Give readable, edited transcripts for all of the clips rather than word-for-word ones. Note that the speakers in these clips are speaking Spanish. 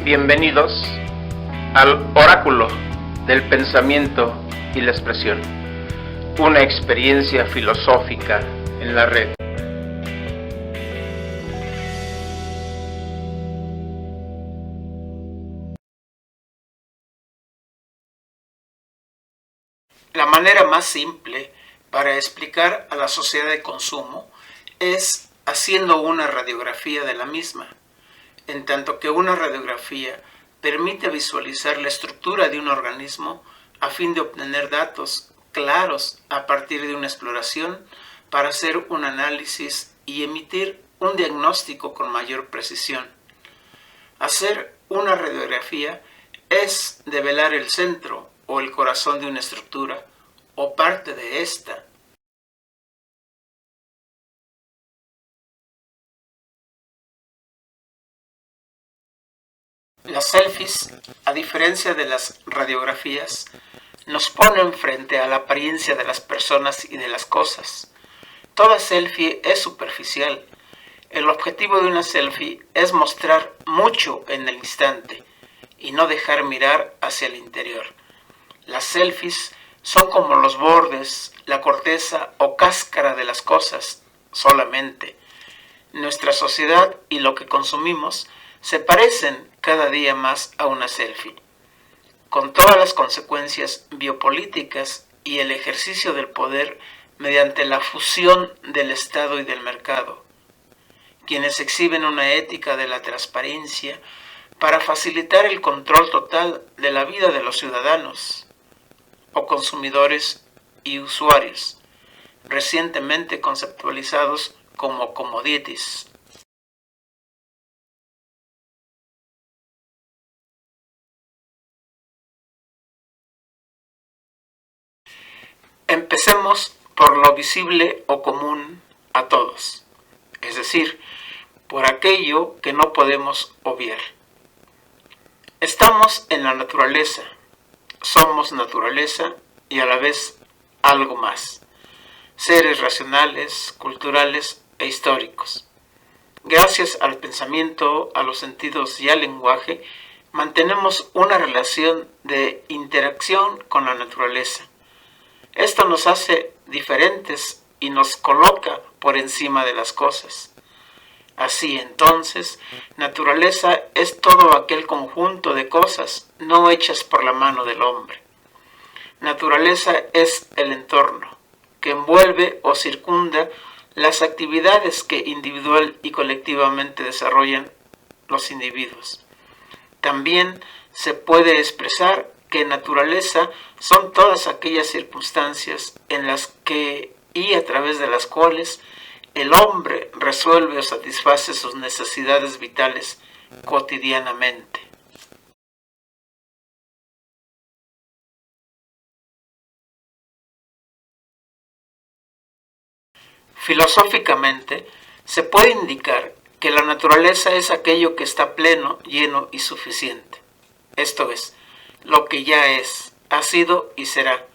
Bienvenidos al Oráculo del Pensamiento y la Expresión, una experiencia filosófica en la red. La manera más simple para explicar a la sociedad de consumo es haciendo una radiografía de la misma, en tanto que una radiografía permite visualizar la estructura de un organismo a fin de obtener datos claros a partir de una exploración para hacer un análisis y emitir un diagnóstico con mayor precisión. Hacer una radiografía es develar el centro o el corazón de una estructura o parte de esta. Las selfies, a diferencia de las radiografías, nos ponen frente a la apariencia de las personas y de las cosas. Toda selfie es superficial. El objetivo de una selfie es mostrar mucho en el instante y no dejar mirar hacia el interior. Las selfies son como los bordes, la corteza o cáscara de las cosas solamente. Nuestra sociedad y lo que consumimos se parecen cada día más a una selfie, con todas las consecuencias biopolíticas y el ejercicio del poder mediante la fusión del Estado y del mercado, quienes exhiben una ética de la transparencia para facilitar el control total de la vida de los ciudadanos o consumidores y usuarios, recientemente conceptualizados como commodities. Empecemos por lo visible o común a todos, es decir, por aquello que no podemos obviar. Estamos en la naturaleza, somos naturaleza y a la vez algo más, seres racionales, culturales e históricos. Gracias al pensamiento, a los sentidos y al lenguaje, mantenemos una relación de interacción con la naturaleza. Esto nos hace diferentes y nos coloca por encima de las cosas. Así entonces, naturaleza es todo aquel conjunto de cosas no hechas por la mano del hombre. Naturaleza es el entorno, que envuelve o circunda las actividades que individual y colectivamente desarrollan los individuos. También se puede expresar que naturaleza son todas aquellas circunstancias en las que y a través de las cuales el hombre resuelve o satisface sus necesidades vitales cotidianamente. Filosóficamente, se puede indicar que la naturaleza es aquello que está pleno, lleno y suficiente. Esto es, lo que ya es, ha sido y será.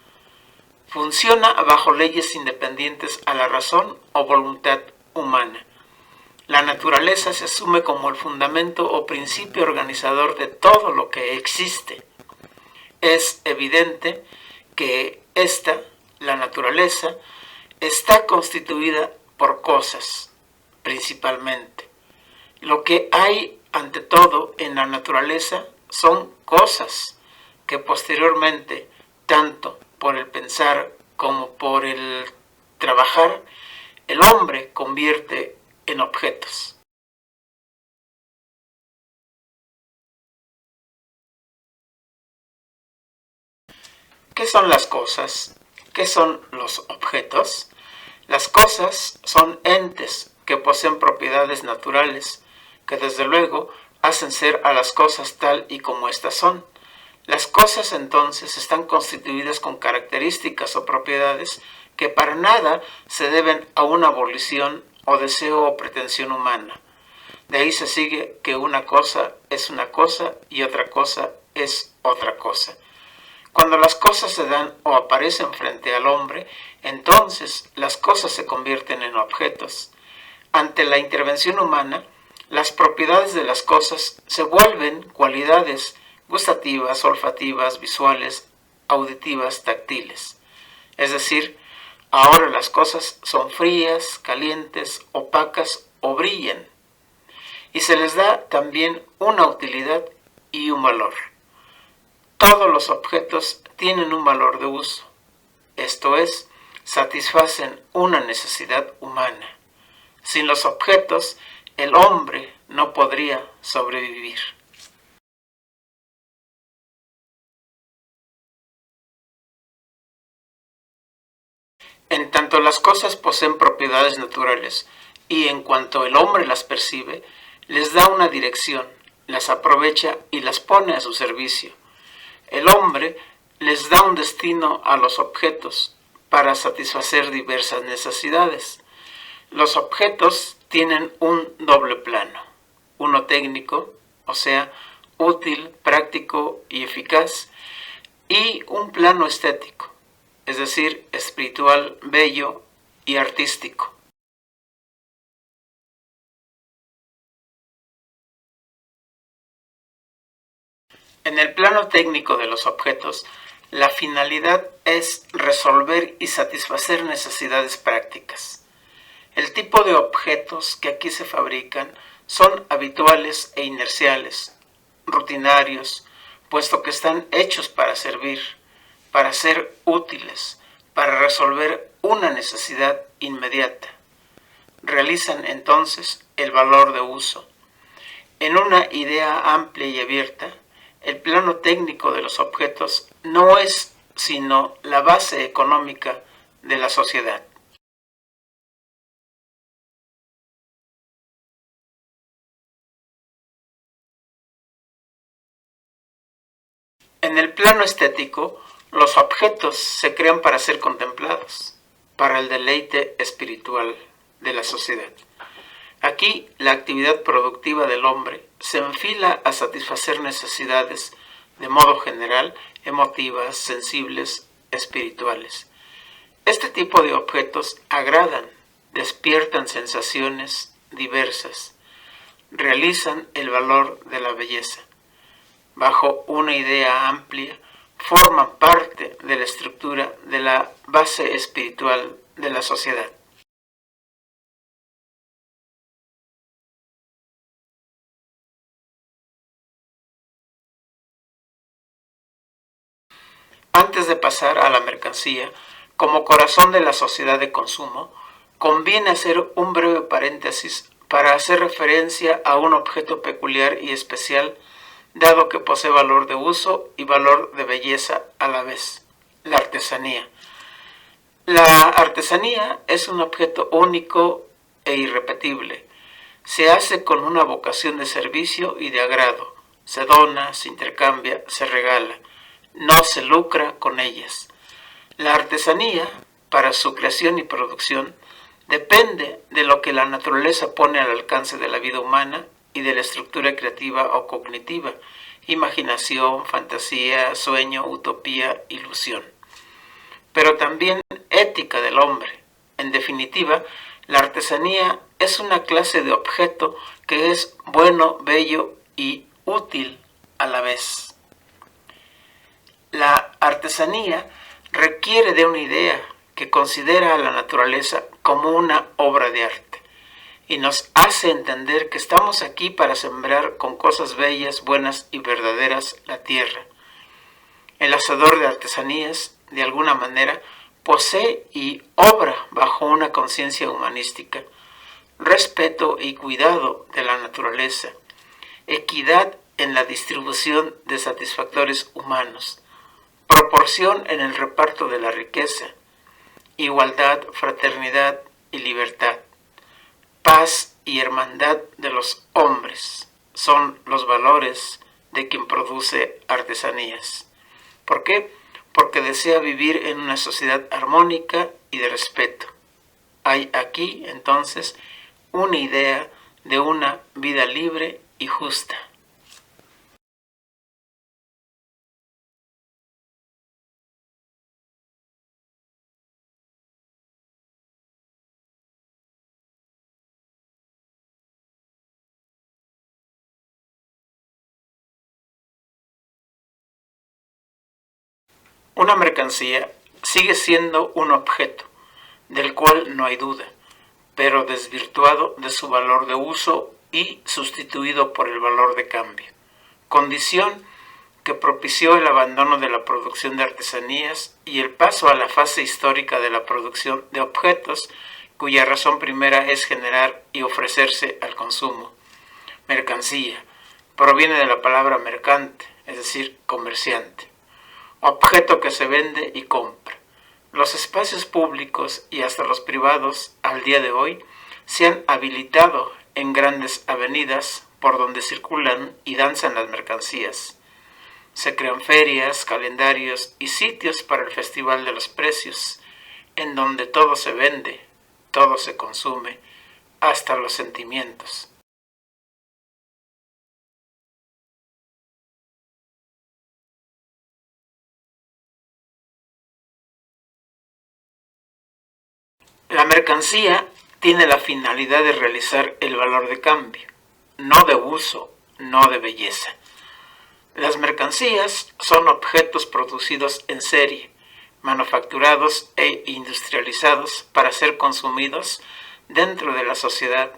Funciona bajo leyes independientes a la razón o voluntad humana. La naturaleza se asume como el fundamento o principio organizador de todo lo que existe. Es evidente que la naturaleza, está constituida por cosas, principalmente. Lo que hay ante todo en la naturaleza son cosas que posteriormente, tanto por el pensar como por el trabajar, el hombre convierte en objetos. ¿Qué son las cosas? ¿Qué son los objetos? Las cosas son entes que poseen propiedades naturales, que desde luego hacen ser a las cosas tal y como éstas son. Las cosas entonces están constituidas con características o propiedades que para nada se deben a una volición o deseo o pretensión humana. De ahí se sigue que una cosa es una cosa y otra cosa es otra cosa. Cuando las cosas se dan o aparecen frente al hombre, entonces las cosas se convierten en objetos. Ante la intervención humana, las propiedades de las cosas se vuelven cualidades gustativas, olfativas, visuales, auditivas, táctiles. Es decir, ahora las cosas son frías, calientes, opacas o brillan. Y se les da también una utilidad y un valor. Todos los objetos tienen un valor de uso. Esto es, satisfacen una necesidad humana. Sin los objetos, el hombre no podría sobrevivir. En tanto las cosas poseen propiedades naturales y en cuanto el hombre las percibe, les da una dirección, las aprovecha y las pone a su servicio. El hombre les da un destino a los objetos para satisfacer diversas necesidades. Los objetos tienen un doble plano, uno técnico, o sea, útil, práctico y eficaz, y un plano estético, es decir, espiritual, bello y artístico. En el plano técnico de los objetos, la finalidad es resolver y satisfacer necesidades prácticas. El tipo de objetos que aquí se fabrican son habituales e inerciales, rutinarios, puesto que están hechos para servir, para ser útiles, para resolver una necesidad inmediata. Realizan entonces el valor de uso. En una idea amplia y abierta, el plano técnico de los objetos no es sino la base económica de la sociedad. En el plano estético, los objetos se crean para ser contemplados, para el deleite espiritual de la sociedad. Aquí la actividad productiva del hombre se enfila a satisfacer necesidades de modo general, emotivas, sensibles, espirituales. Este tipo de objetos agradan, despiertan sensaciones diversas, realizan el valor de la belleza. Bajo una idea amplia, forman parte de la estructura de la base espiritual de la sociedad. Antes de pasar a la mercancía, como corazón de la sociedad de consumo, conviene hacer un breve paréntesis para hacer referencia a un objeto peculiar y especial, dado que posee valor de uso y valor de belleza a la vez: la artesanía. La artesanía es un objeto único e irrepetible. Se hace con una vocación de servicio y de agrado. Se dona, se intercambia, se regala. No se lucra con ellas. La artesanía, para su creación y producción, depende de lo que la naturaleza pone al alcance de la vida humana y de la estructura creativa o cognitiva: imaginación, fantasía, sueño, utopía, ilusión. Pero también ética del hombre. En definitiva, la artesanía es una clase de objeto que es bueno, bello y útil a la vez. La artesanía requiere de una idea que considera a la naturaleza como una obra de arte y nos hace entender que estamos aquí para sembrar con cosas bellas, buenas y verdaderas la tierra. El hacedor de artesanías, de alguna manera, posee y obra bajo una conciencia humanística, respeto y cuidado de la naturaleza, equidad en la distribución de satisfactores humanos, proporción en el reparto de la riqueza, igualdad, fraternidad y libertad, paz y hermandad de los hombres son los valores de quien produce artesanías. ¿Por qué? Porque desea vivir en una sociedad armónica y de respeto. Hay aquí, entonces, una idea de una vida libre y justa. Una mercancía sigue siendo un objeto, del cual no hay duda, pero desvirtuado de su valor de uso y sustituido por el valor de cambio, condición que propició el abandono de la producción de artesanías y el paso a la fase histórica de la producción de objetos cuya razón primera es generar y ofrecerse al consumo. Mercancía proviene de la palabra mercante, es decir, comerciante, objeto que se vende y compra. Los espacios públicos y hasta los privados al día de hoy se han habilitado en grandes avenidas por donde circulan y danzan las mercancías. Se crean ferias, calendarios y sitios para el Festival de los Precios, en donde todo se vende, todo se consume, hasta los sentimientos. La mercancía tiene la finalidad de realizar el valor de cambio, no de uso, no de belleza. Las mercancías son objetos producidos en serie, manufacturados e industrializados para ser consumidos dentro de la sociedad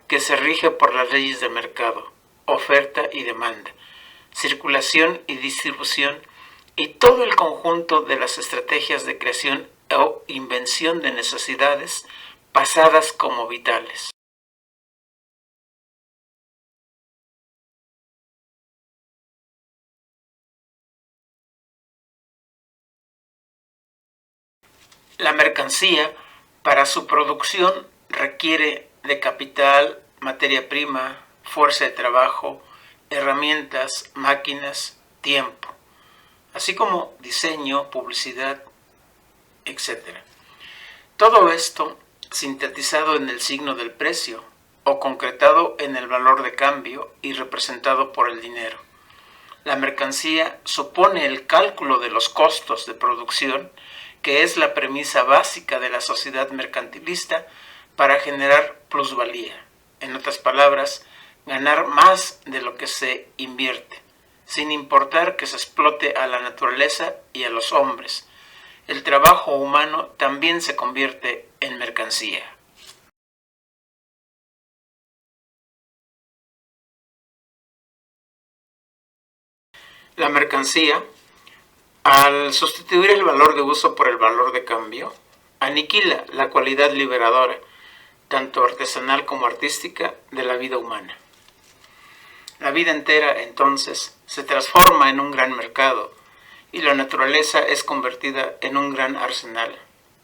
que se rige por las leyes de mercado, oferta y demanda, circulación y distribución y todo el conjunto de las estrategias de creación o invención de necesidades pasadas como vitales. La mercancía, para su producción, requiere de capital, materia prima, fuerza de trabajo, herramientas, máquinas, tiempo, así como diseño, publicidad, etc. Todo esto sintetizado en el signo del precio o concretado en el valor de cambio y representado por el dinero. La mercancía supone el cálculo de los costos de producción, que es la premisa básica de la sociedad mercantilista para generar plusvalía. En otras palabras, ganar más de lo que se invierte, sin importar que se explote a la naturaleza y a los hombres. El trabajo humano también se convierte en mercancía. La mercancía, al sustituir el valor de uso por el valor de cambio, aniquila la cualidad liberadora, tanto artesanal como artística, de la vida humana. La vida entera, entonces, se transforma en un gran mercado, y la naturaleza es convertida en un gran arsenal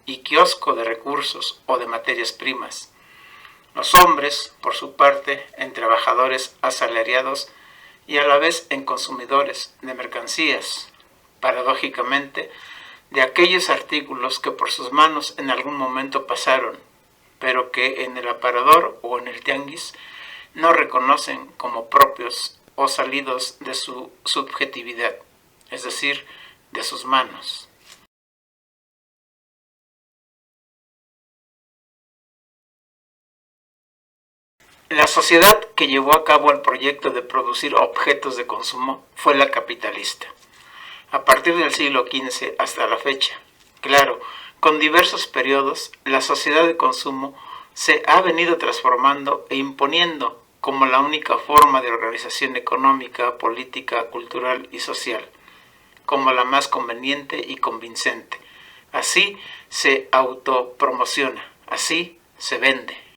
y kiosco de recursos o de materias primas. Los hombres, por su parte, en trabajadores asalariados y a la vez en consumidores de mercancías, paradójicamente, de aquellos artículos que por sus manos en algún momento pasaron, pero que en el aparador o en el tianguis no reconocen como propios o salidos de su subjetividad, es decir, de sus manos. La sociedad que llevó a cabo el proyecto de producir objetos de consumo fue la capitalista, a partir del siglo XV hasta la fecha. Claro, con diversos periodos, la sociedad de consumo se ha venido transformando e imponiendo como la única forma de organización económica, política, cultural y social, como la más conveniente y convincente. Así se autopromociona, así se vende.